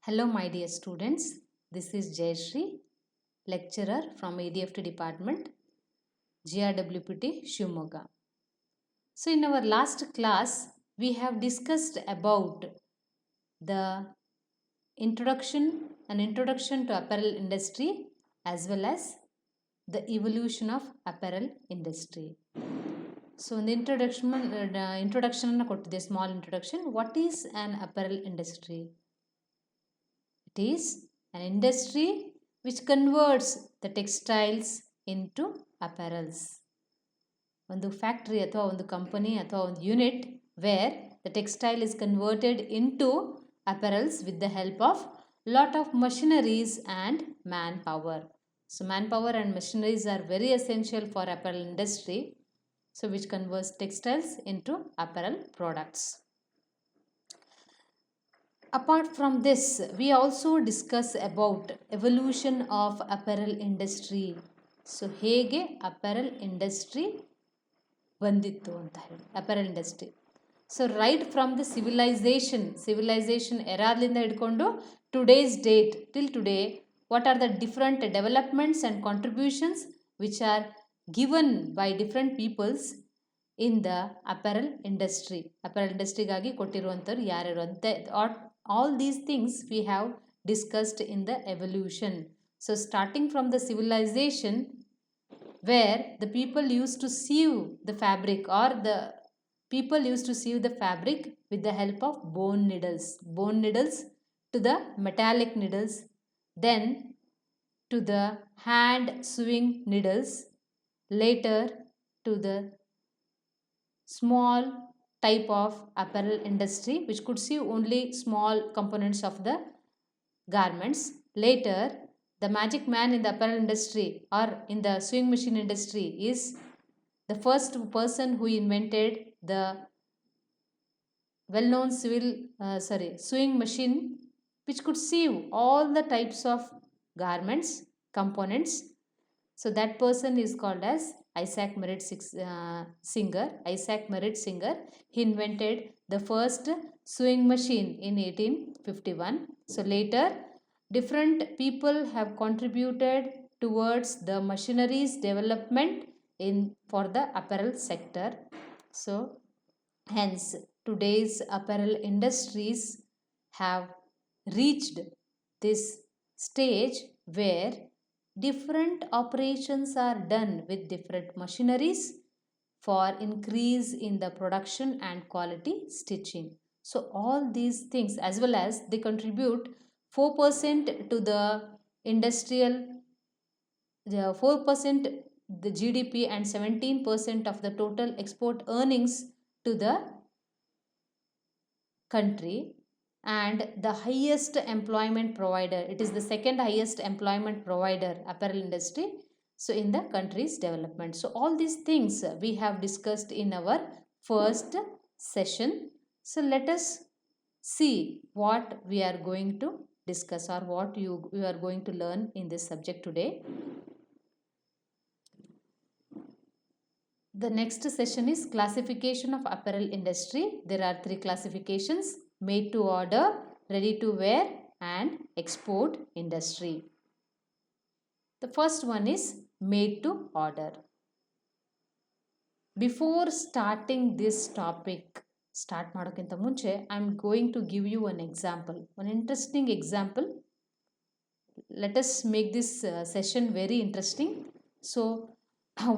Hello, my dear students. This is Jayashree, lecturer from ADFT department, GRWPT, Shimoga. So, in our last class, we have discussed about the introduction to apparel industry as well as the evolution of apparel industry. So, in the introduction ಕೊಟ್ಟಿದೆ small introduction. What is an apparel industry? It is an industry which converts the textiles into apparels. ಒಂದು factory ಅಥವಾ ಒಂದು company ಅಥವಾ ಒಂದು unit where the textile is converted into apparels with the help of lot of machineries and manpower. So manpower and machineries are very essential for apparel industry, so which converts textiles into apparel products. Apart from this, we also discuss about evolution of apparel industry. So ಹೇಗೆ apparel industry ಬಂದಿತ್ತು ಅಂತ ಹೇಳಿ apparel industry. So right from the civilization eraದಿಂದ ಹಿಡ್ಕೊಂಡು today's date till today, what are the different developments and contributions which are given by different peoples in the apparel industry. Apparel industry ಗಾಗಿ ಕೊಟ್ಟಿರುವಂಥವ್ರು ಯಾರ್ಯಾರು ಅಂತ all these things we have discussed in the evolution. So starting from the civilization where the people used to sew the fabric, or the people used to sew the fabric with the help of bone needles to the metallic needles, then to the hand sewing needles, later to the small type of apparel industry which could sew only small components of the garments. Later, the magic man in the apparel industry or in the sewing machine industry is the first person who invented the well-known sewing machine which could sew all the types of garments, components. So that person is called as Isaac Merritt Singer. He invented the first sewing machine in 1851. So later, different people have contributed towards the machineries development for the apparel sector. So hence today's apparel industries have reached this stage where different operations are done with different machineries for increase in the production and quality stitching. So all these things, as well as they contribute 4% to the industrial, 4% the GDP and 17% of the total export earnings to the country, and the highest employment provider. It is the second highest employment provider, apparel industry, so in the country's development. So all these things we have discussed in our first session. So let us see what we are going to discuss, or what you are going to learn in this subject today. The next session is classification of apparel industry. There are 3 classifications: made to order, ready to wear, and export industry. The first one is made to order. Before starting this topic, start ಮಾಡೋಕ್ಕಿಂತ ಮುಂಚೆ I am going to give you an example, one interesting example. Let us make this session very interesting. So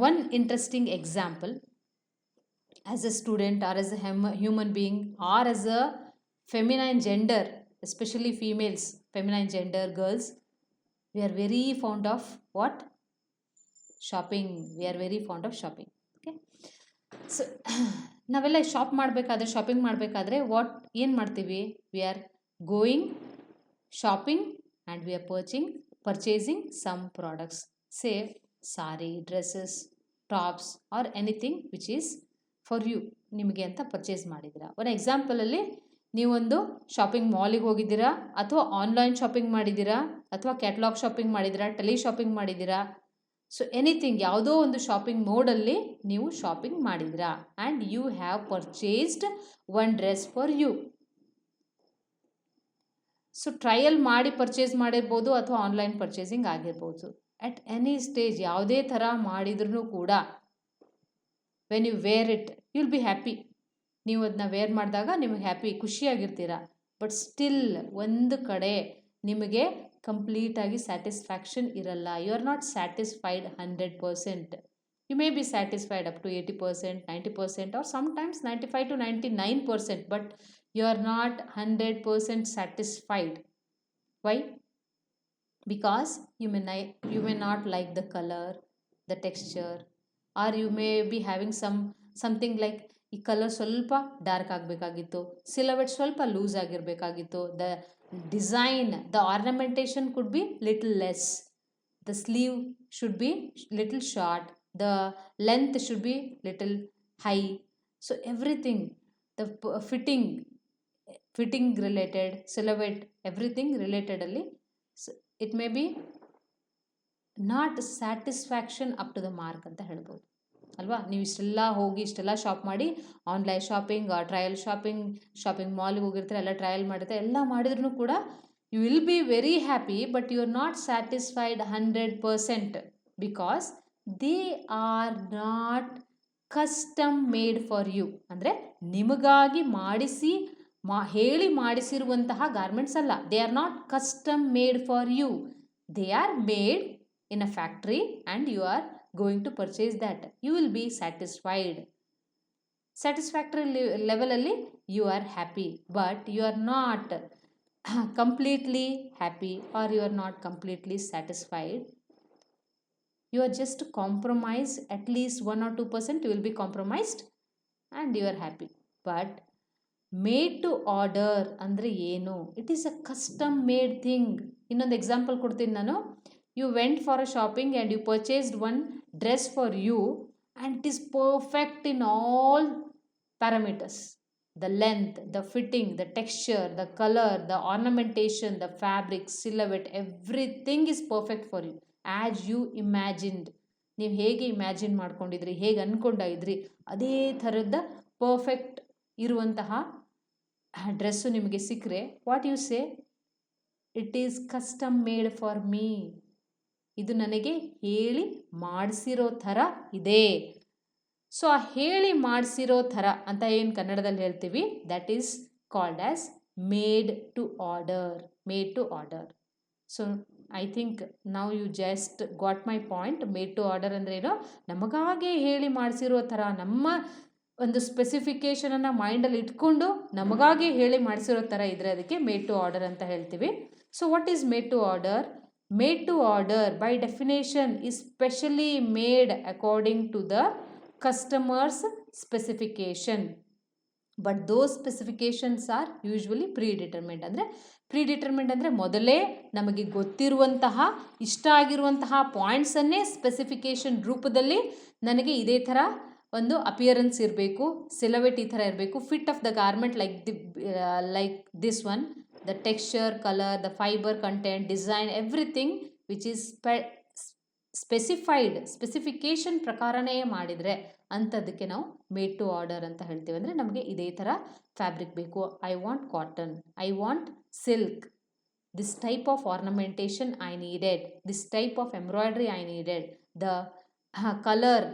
one interesting example, as a student or as a human being or as a feminine gender, especially females, feminine gender girls, we are very fond of what? Shopping. We are very fond of shopping. Okay. So ನಾವೆಲ್ಲ shopping ಮಾಡಬೇಕಾದ್ರೆ ಏನು ಮಾಡ್ತೀವಿ? We are going shopping and we are purchasing some products, say saree, dresses, tops or anything which is for you, ನಿಮಗೆ ಅಂತ purchase ಮಾಡಿದ್ದೀರಾ. ಒಂದು ಎಕ್ಸಾಂಪಲಲ್ಲಿ ನೀವೊಂದು shopping ಮಾಲಿಗೆ ಹೋಗಿದ್ದೀರಾ, ಅಥವಾ ಆನ್ಲೈನ್ ಶಾಪಿಂಗ್ ಮಾಡಿದ್ದೀರಾ, ಅಥವಾ ಕ್ಯಾಟಲಾಗ್ ಶಾಪಿಂಗ್ ಮಾಡಿದ್ದೀರಾ, ಟೆಲಿ ಶಾಪಿಂಗ್ ಮಾಡಿದ್ದೀರಾ. ಸೊ ಎನಿಥಿಂಗ್, ಯಾವುದೋ ಒಂದು ಶಾಪಿಂಗ್ ಮೋಡಲ್ಲಿ ನೀವು ಶಾಪಿಂಗ್ ಮಾಡಿದ್ದೀರಾ and you have purchased one dress for you. So trial ಮಾಡಿ ಪರ್ಚೇಸ್ ಮಾಡಿರ್ಬೋದು ಅಥವಾ ಆನ್ಲೈನ್ ಪರ್ಚೇಸಿಂಗ್ ಆಗಿರ್ಬೋದು. ಅಟ್ ಎನಿ ಸ್ಟೇಜ್ ಯಾವುದೇ ಥರ ಮಾಡಿದ್ರೂ ಕೂಡ when you wear it you will be happy. ನೀವು ಅದನ್ನ ವೇರ್ ಮಾಡಿದಾಗ ನಿಮಗೆ ಹ್ಯಾಪಿ, ಖುಷಿಯಾಗಿರ್ತೀರ. ಬಟ್ ಸ್ಟಿಲ್ ಒಂದು ಕಡೆ ನಿಮಗೆ ಕಂಪ್ಲೀಟಾಗಿ ಸ್ಯಾಟಿಸ್ಫ್ಯಾಕ್ಷನ್ ಇರಲ್ಲ. You are not satisfied 100%. You may be satisfied up to 80%, 90%, or sometimes 95 to 99%, but you are not 100% satisfied. Why? Because you may not like the color, the texture, or you may be having something like ಈ colour ಸ್ವಲ್ಪ dark ಆಗಬೇಕಾಗಿತ್ತು, silhouette ಸ್ವಲ್ಪ loose ಆಗಿರಬೇಕಾಗಿತ್ತು, the design, the ornamentation could be little less, the sleeve should be little short, the length should be little high. So everything, the fitting related, silhouette, everything related alli, so it may be not satisfaction up to the mark ಅಂತ ಹೇಳ್ಬೋದು ಅಲ್ವಾ. ನೀವು ಇಷ್ಟೆಲ್ಲ ಹೋಗಿ ಇಷ್ಟೆಲ್ಲ shop ಮಾಡಿ, online shopping, trial shopping ಮಾಲ್ಗೆ ಹೋಗಿರ್ತಾರೆ, ಎಲ್ಲ ಟ್ರಯಲ್ ಮಾಡಿರ್ತಾರೆ, ಎಲ್ಲ ಮಾಡಿದ್ರೂ ಕೂಡ you will be very happy, but you are not satisfied 100% because they are not custom made for you. ಅಂದರೆ ನಿಮಗಾಗಿ ಹೇಳಿ ಮಾಡಿಸಿರುವಂತಹ ಗಾರ್ಮೆಂಟ್ಸ್ ಅಲ್ಲ. They are not custom made for you. They are made in a factory and you are going to purchase that. You will be satisfied. Satisfactory ಲೆವೆಲಲ್ಲಿ you are happy, but you are not completely happy are you are not completely satisfied. You are just compromised, at least 1 or 2% you will be compromised and you are happy. But made to order ಅಂದರೆ ಏನು? It is a custom made thing. ಇನ್ನೊಂದು example ಕೊಡ್ತೀನಿ ನಾನು. You went for a shopping and you purchased one dress for you and it is perfect in all parameters. The length, the fitting, the texture, the color, the ornamentation, the fabric, silhouette, everything is perfect for you. As you imagined. ನೀವು ಹೇಗೆ imagine ಮಾಡ್ಕೊಂಡಿದ್ರಿ, ಹೇಗೆ ಅಂದ್ಕೊಂಡಿದ್ರಿ, ಅದೇ ಥರದ perfect ಇರುವಂತಹ dress ನಿಮಗೆ ಸಿಕ್ಕರೆ what you say? It is custom made for me. ಇದು ನನಗೆ ಹೇಳಿ ಮಾಡಿಸಿರೋ ಥರ ಇದೆ. ಸೊ ಆ ಹೇಳಿ ಮಾಡಿಸಿರೋ ಥರ ಅಂತ ಏನು ಕನ್ನಡದಲ್ಲಿ ಹೇಳ್ತೀವಿ, that is called as made to order. Made to order. So I think ನಾವು you just got my point. Made to order ಅಂದ್ರೇನು? ನಮಗಾಗೆ ಹೇಳಿ ಮಾಡಿಸಿರೋ ಥರ, ನಮ್ಮ ಒಂದು ಸ್ಪೆಸಿಫಿಕೇಷನನ್ನು ಮೈಂಡಲ್ಲಿ ಇಟ್ಕೊಂಡು ನಮಗಾಗೆ ಹೇಳಿ ಮಾಡಿಸಿರೋ ಥರ ಇದ್ದರೆ ಅದಕ್ಕೆ ಮೇಡ್ ಟು ಆರ್ಡರ್ ಅಂತ ಹೇಳ್ತೀವಿ. So what is made to order? Made to order by definition is specially made according to the customers specification. But those specifications are usually predetermined. ಅಂದರೆ ಮೊದಲೇ ನಮಗೆ ಗೊತ್ತಿರುವಂತಹ, ಇಷ್ಟ ಆಗಿರುವಂತಹ ಪಾಯಿಂಟ್ಸನ್ನೇ ಸ್ಪೆಸಿಫಿಕೇಷನ್ ರೂಪದಲ್ಲಿ ನನಗೆ ಇದೇ ಥರ ಒಂದು ಅಪಿಯರೆನ್ಸ್ ಇರಬೇಕು, ಸಿಲವೆಟ್ ಈ ಥರ ಇರಬೇಕು, fit of the garment like this one, the texture, colour, the fibre content, design, everything which is specification ಪ್ರಕಾರನೇ ಮಾಡಿದರೆ ಅಂಥದ್ದಕ್ಕೆ ನಾವು ಮೇಡ್ ಟು ಆರ್ಡರ್ ಅಂತ ಹೇಳ್ತೀವಿ. ಅಂದರೆ ನಮಗೆ ಇದೇ ಥರ ಫ್ಯಾಬ್ರಿಕ್ ಬೇಕು. I want cotton, I want silk, this type of ornamentation I needed, this type of embroidery I needed, the colour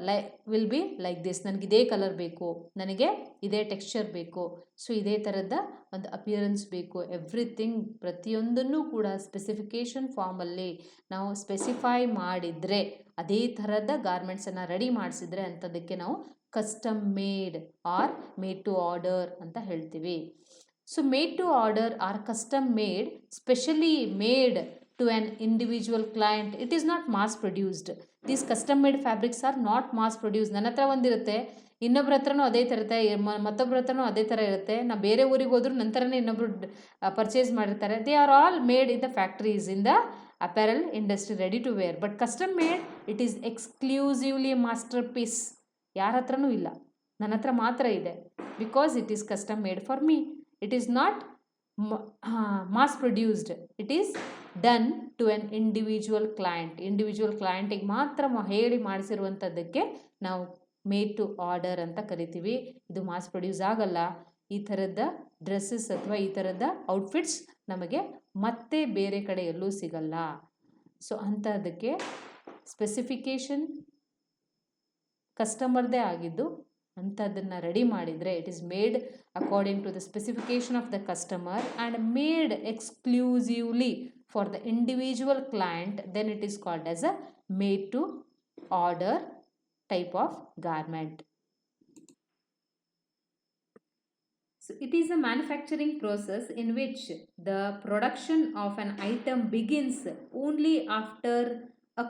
will be like this. ನನಗೆ ಇದೇ ಕಲರ್ ಬೇಕು, ನನಗೆ ಇದೇ ಟೆಕ್ಸ್ಚರ್ ಬೇಕು, ಸೊ ಇದೇ ಥರದ ಒಂದು ಅಪಿಯರೆನ್ಸ್ ಬೇಕು. ಎವ್ರಿಥಿಂಗ್, ಪ್ರತಿಯೊಂದನ್ನು ಕೂಡ ಸ್ಪೆಸಿಫಿಕೇಷನ್ ಫಾರ್ಮಲ್ಲಿ ನಾವು ಸ್ಪೆಸಿಫೈ ಮಾಡಿದರೆ, ಅದೇ ಥರದ ಗಾರ್ಮೆಂಟ್ಸನ್ನು ರೆಡಿ ಮಾಡಿಸಿದ್ರೆ ಅಂಥದ್ದಕ್ಕೆ ನಾವು custom made or made to order ಅಂತ ಹೇಳ್ತೀವಿ. So made to order or custom made, specially made to an individual client. It is not mass produced. These custom made fabrics are not mass produced. ನನ್ನ ಹತ್ರ ಒಂದಿರುತ್ತೆ, ಇನ್ನೊಬ್ರ ಹತ್ರನೂ ಅದೇ ಥರ ಇರುತ್ತೆ, ಮತ್ತೊಬ್ಬರ ಹತ್ರನೂ ಅದೇ ಥರ ಇರುತ್ತೆ. ನಾ ಬೇರೆ ಊರಿಗೆ ಹೋದ್ರೂ ನಂತರನೇ ಇನ್ನೊಬ್ರು ಪರ್ಚೇಸ್ ಮಾಡಿರ್ತಾರೆ. They are all made in the factories, in the apparel industry, ready to wear. But custom made it is exclusively masterpiece. ಯಾರ ಹತ್ರನೂ ಇಲ್ಲ, ನನ್ನ ಹತ್ರ ಮಾತ್ರ ಇದೆ. Because it is custom made for me. It is not mass produced. It is done to an individual ಕ್ಲೈಂಟಿಗೆ ಮಾತ್ರ ಹೇಳಿ ಮಾಡಿಸಿರುವಂಥದ್ದಕ್ಕೆ ನಾವು ಮೇಡ್ ಟು ಆರ್ಡರ್ ಅಂತ ಕರಿತೀವಿ. ಇದು ಮಾಸ್ ಪ್ರೊಡ್ಯೂಸ್ ಆಗಲ್ಲ. ಈ ಥರದ ಡ್ರೆಸ್ಸಸ್ ಅಥವಾ ಈ ಥರದ ಔಟ್ಫಿಟ್ಸ್ ನಮಗೆ ಮತ್ತೆ ಬೇರೆ ಕಡೆ ಎಲ್ಲೂ ಸಿಗಲ್ಲ. ಸೊ ಅಂಥದ್ದಕ್ಕೆ ಸ್ಪೆಸಿಫಿಕೇಷನ್ ಕಸ್ಟಮರ್ದೇ ಆಗಿದ್ದು ಅಂಥದ್ದನ್ನು ರೆಡಿ ಮಾಡಿದರೆ it is made according to the specification of the customer and made exclusively for the individual client, then it is called as a made to order type of garment. So it is a manufacturing process in which the production of an item begins only after a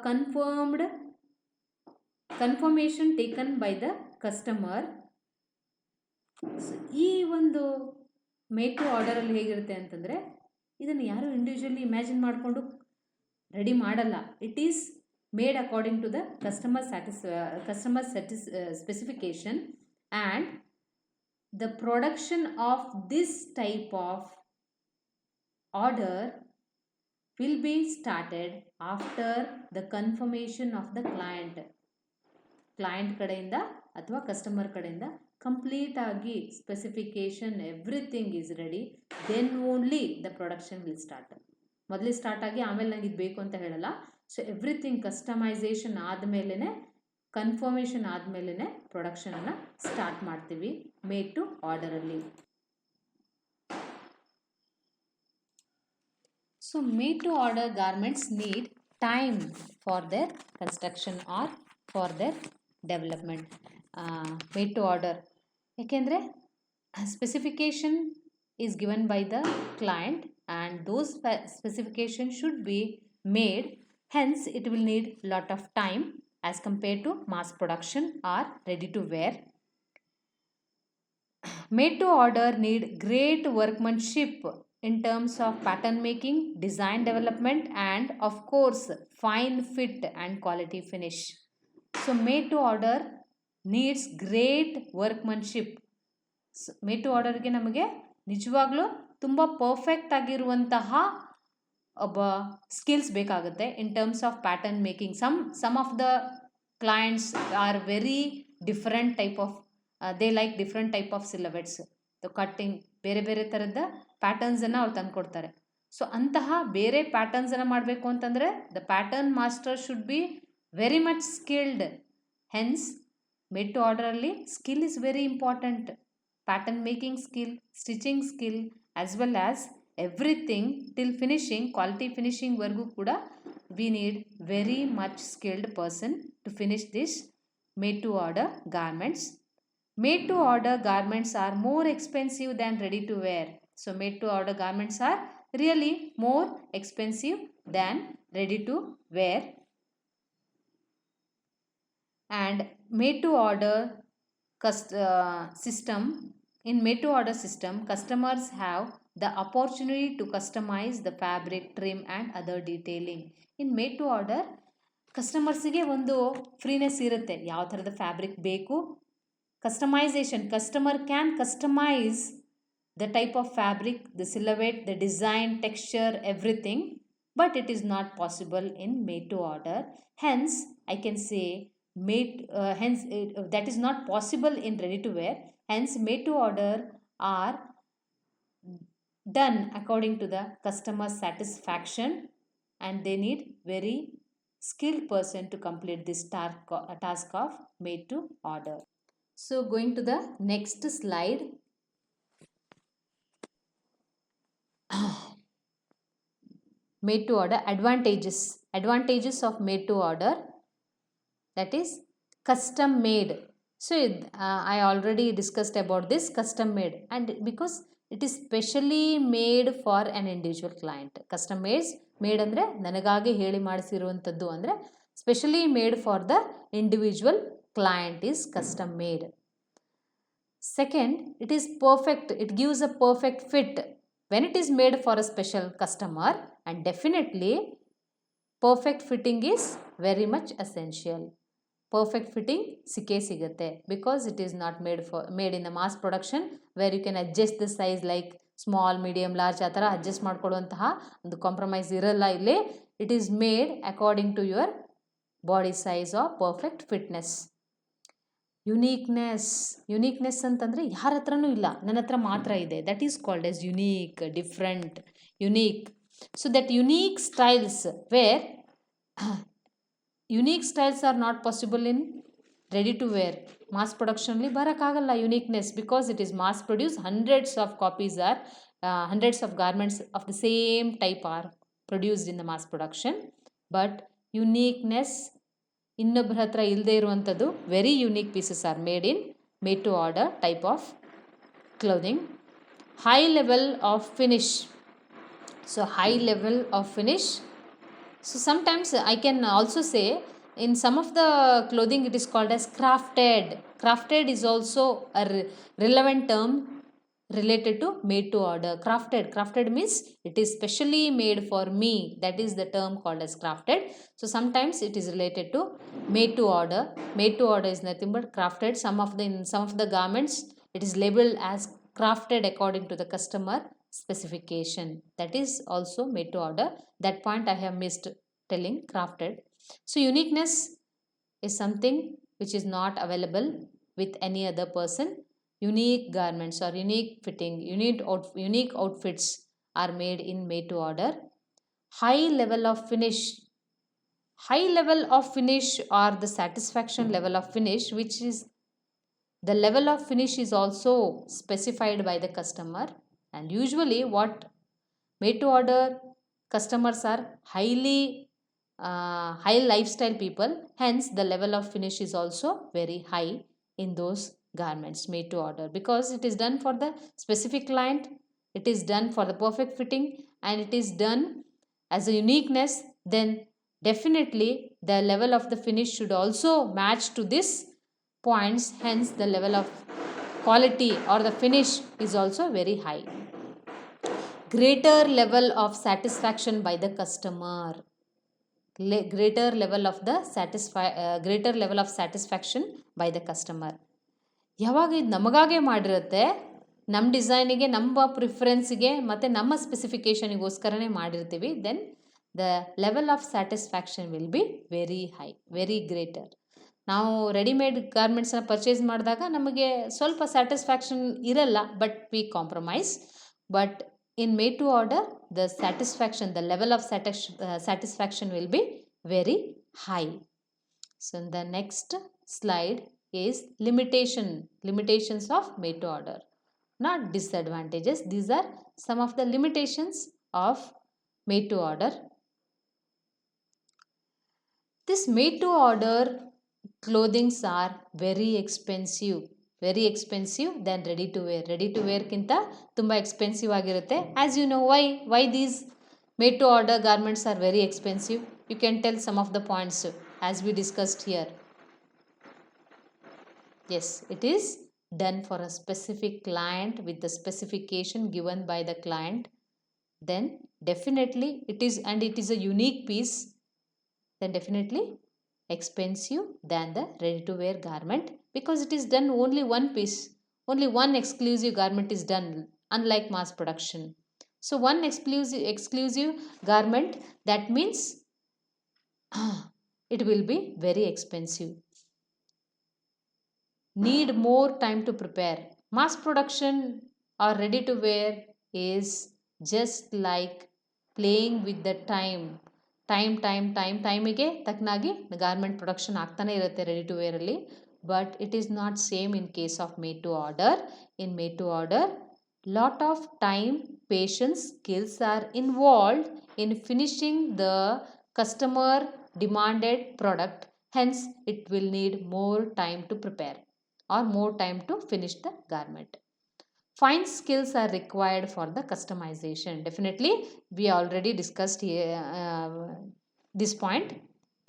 confirmation taken by the customer. So ಈ ಒಂದು made to ಆರ್ಡರಲ್ಲಿ ಹೇಗಿರುತ್ತೆ ಅಂತಂದರೆ ಇದನ್ನು ಯಾರು individually imagine ಮಾಡಿಕೊಂಡು ready ಮಾಡಲ್ಲ. It is made according to the customer specification, and the production of this type of order will be started after the confirmation of the client ಕಡೆಯಿಂದ ಅಥವಾ ಕಸ್ಟಮರ್ ಕಡೆಯಿಂದ complete ಆಗಿ specification everything is ready, then only the production will start. ಮೊದಲೇ start ಆಗಿ ಆಮೇಲೆ ನನಗೆ ಇದು ಬೇಕು ಅಂತ ಹೇಳಲ್ಲ. ಸೊ ಎವ್ರಿಥಿಂಗ್ ಕಸ್ಟಮೈಸೇಷನ್ ಆದಮೇಲೆ ಕನ್ಫರ್ಮೇಷನ್ ಆದಮೇಲೆ ಪ್ರೊಡಕ್ಷನನ್ನು ಸ್ಟಾರ್ಟ್ ಮಾಡ್ತೀವಿ ಮೇಡ್ ಟು ಆರ್ಡರಲ್ಲಿ. So made to order garments need time for their construction or for their development. Made to order ಏಕೆಂದರೆ specification is given by the client and those specifications should be made, hence it will need lot of time as compared to mass production or ready to wear. Made to order need great workmanship in terms of pattern making, design development, and of course fine fit and quality finish. So made to order needs great workmanship. So, made to order ಗೆ ನಮಗೆ ನಿಜವಾಗ್ಲೂ ತುಂಬ perfect ಆಗಿರುವಂತಹ ಒಬ್ಬ skills ಬೇಕಾಗುತ್ತೆ in terms of pattern making. Some of the clients are very different type of they like different type of silhouettes, cutting ಬೇರೆ ಬೇರೆ ಥರದ ಪ್ಯಾಟರ್ನ್ಸನ್ನು ಅವ್ರು ತಂದುಕೊಡ್ತಾರೆ. ಸೊ ಅಂತಹ ಬೇರೆ ಪ್ಯಾಟರ್ನ್ಸನ್ನು ಮಾಡಬೇಕು ಅಂತಂದರೆ the pattern master should be very much skilled. Hence made to ಆರ್ಡರಲ್ಲಿ skill is very important. Pattern making skill, stitching skill, as well as everything till finishing, quality finishing ವರ್ಗೂ ಕೂಡ we need very much skilled person to finish this made to order garments. Made to order garments are more expensive than ready to wear. So made to order garments are really more expensive than ready to wear. And made to order system, in made to order system, customers have the opportunity to customize the fabric, trim and other detailing. In made to order ಕಸ್ಟಮರ್ಸಿಗೆ ಒಂದು freeness ಇರುತ್ತೆ, ಯಾವ ಥರದ fabric ಬೇಕು, customization, customer can customize the type of fabric, the silhouette, the design, texture, everything, but it is not possible in made to order. Hence I can say that is not possible in ready to wear. Hence made to order are done according to the customer satisfaction, and they need very skilled person to complete this task of made to order. So going to the next slide. Made to order advantages of made to order, that is custom made. So I already discussed about this custom made, and because it is specially made for an individual client. Custom made ಅಂದರೆ ನನಗಾಗಿ ಹೇಳಿ ಮಾಡಿಸಿರುವಂಥದ್ದು ಅಂದರೆ specially made for the individual client is custom made. Second, it is perfect, it gives a perfect fit when it is made for a special customer, and definitely perfect fitting is very much essential. Perfect fitting ಸಿಕ್ಕೇ ಸಿಗುತ್ತೆ, because it is not made in the mass production where you can adjust the size like small, medium, large ಆ ಥರ adjust ಮಾಡ್ಕೊಳ್ಳುವಂತಹ ಒಂದು compromise ಇರಲ್ಲ ಇಲ್ಲಿ. It is made according to your body size or perfect fitness. Uniqueness ಅಂತಂದರೆ ಯಾರ ಹತ್ರನೂ ಇಲ್ಲ, ನನ್ನ ಹತ್ರ ಮಾತ್ರ ಇದೆ. That is called as unique, different, unique. So that unique styles where unique styles are not possible in ready to wear. Mass ಪ್ರೊಡಕ್ಷನ್ಲಿ ಬರೋಕ್ಕಾಗಲ್ಲ uniqueness, because it is mass produce. Hundreds of copies or hundreds of garments of the same type are produced in the mass production. But uniqueness ಇನ್ನೊಬ್ಬರ ಹತ್ರ ಇಲ್ಲದೆ ಇರುವಂಥದ್ದು, very unique pieces are made to order type of clothing. High level of finish. So high level of finish. So sometimes I can also say in some of the clothing it is called as crafted. Crafted is also a relevant term related to made to order. Crafted means it is specially made for me. That is the term called as crafted. So sometimes it is related to made to order. Made to order is nothing but crafted. In some of the garments it is labeled as crafted according to the customer specification. That is also made to order. That point I have missed telling, crafted. So uniqueness is something which is not available with any other person. Unique garments or unique fitting, unique outfits are made in made to order. High level of finish. High level of finish or the satisfaction level of finish, which is the level of finish is also specified by the customer. And usually what made to order customers are high lifestyle people, hence the level of finish is also very high in those garments made to order, because it is done for the specific client, it is done for the perfect fitting, and it is done as a uniqueness. Then definitely the level of the finish should also match to this points, hence the level of quality or the finish is also very high. Greater level of satisfaction by the customer. Greater level of satisfaction by the customer. ಯಾವಾಗ ಇದು ನಮಗಾಗೆ ಮಾಡಿರುತ್ತೆ, ನಮ್ಮ ಡಿಸೈನಿಗೆ, ನಮ್ಮ ಪ್ರಿಫರೆನ್ಸಿಗೆ ಮತ್ತು ನಮ್ಮ ಸ್ಪೆಸಿಫಿಕೇಷನಿಗೋಸ್ಕರನೇ ಮಾಡಿರ್ತೀವಿ, then the level of satisfaction will be very high, very greater. ನಾವು readymade ಗಾರ್ಮೆಂಟ್ಸನ್ನ ಪರ್ಚೇಸ್ ಮಾಡಿದಾಗ ನಮಗೆ ಸ್ವಲ್ಪ ಸ್ಯಾಟಿಸ್ಫ್ಯಾಕ್ಷನ್ ಇರಲ್ಲ, but we compromise. But in made to order, the level of satisfaction will be very high. So the next slide is limitations of made to order, not disadvantages. These are some of the limitations of made to order. This made to order clothings are very expensive than ready to wear ಕಿಂತ ತುಂಬ expensive ಆಗಿರುತ್ತೆ. As you know, why these made to order garments are very expensive? You can tell some of the points as we discussed here. Yes, it is done for a specific client with the specification given by the client. Then definitely it is a unique piece, then definitely expensive than the ready to wear garment, because it is done only one piece, only one exclusive garment is done, unlike mass production. So one exclusive garment, that means it will be very expensive. Need more time to prepare. Mass production or ready to wear is just like playing with the ಟೈಮಿಗೆ ತಕ್ಕನಾಗಿ garment production ಆಗ್ತಾನೆ ಇರುತ್ತೆ ready to ವೇರಲ್ಲಿ. But it is not same in case of made to order. In made to order, lot of time, patience, skills are involved in finishing the customer demanded product. Hence, it will need more time to prepare or more time to finish the garment. Fine skills are required for the customization. Definitely, we already discussed here, this point.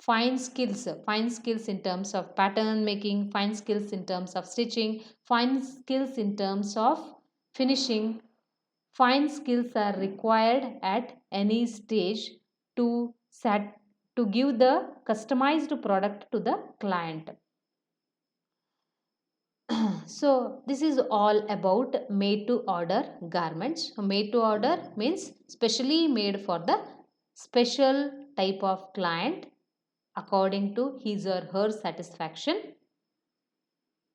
Fine skills in terms of pattern making, fine skills in terms of stitching, fine skills in terms of finishing. Fine skills are required at any stage to give the customized product to the client. So this is all about made to order garments. Made to order means specially made for the special type of client according to his or her satisfaction.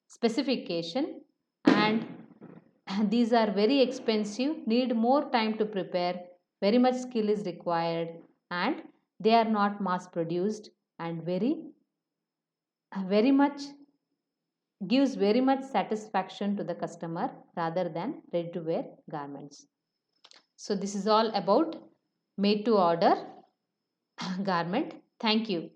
specification, and these are very expensive, need more time to prepare, very much skill is required, and they are not mass produced, and very much gives very much satisfaction to the customer rather than ready to wear garments. So this is all about made to order garment. Thank you.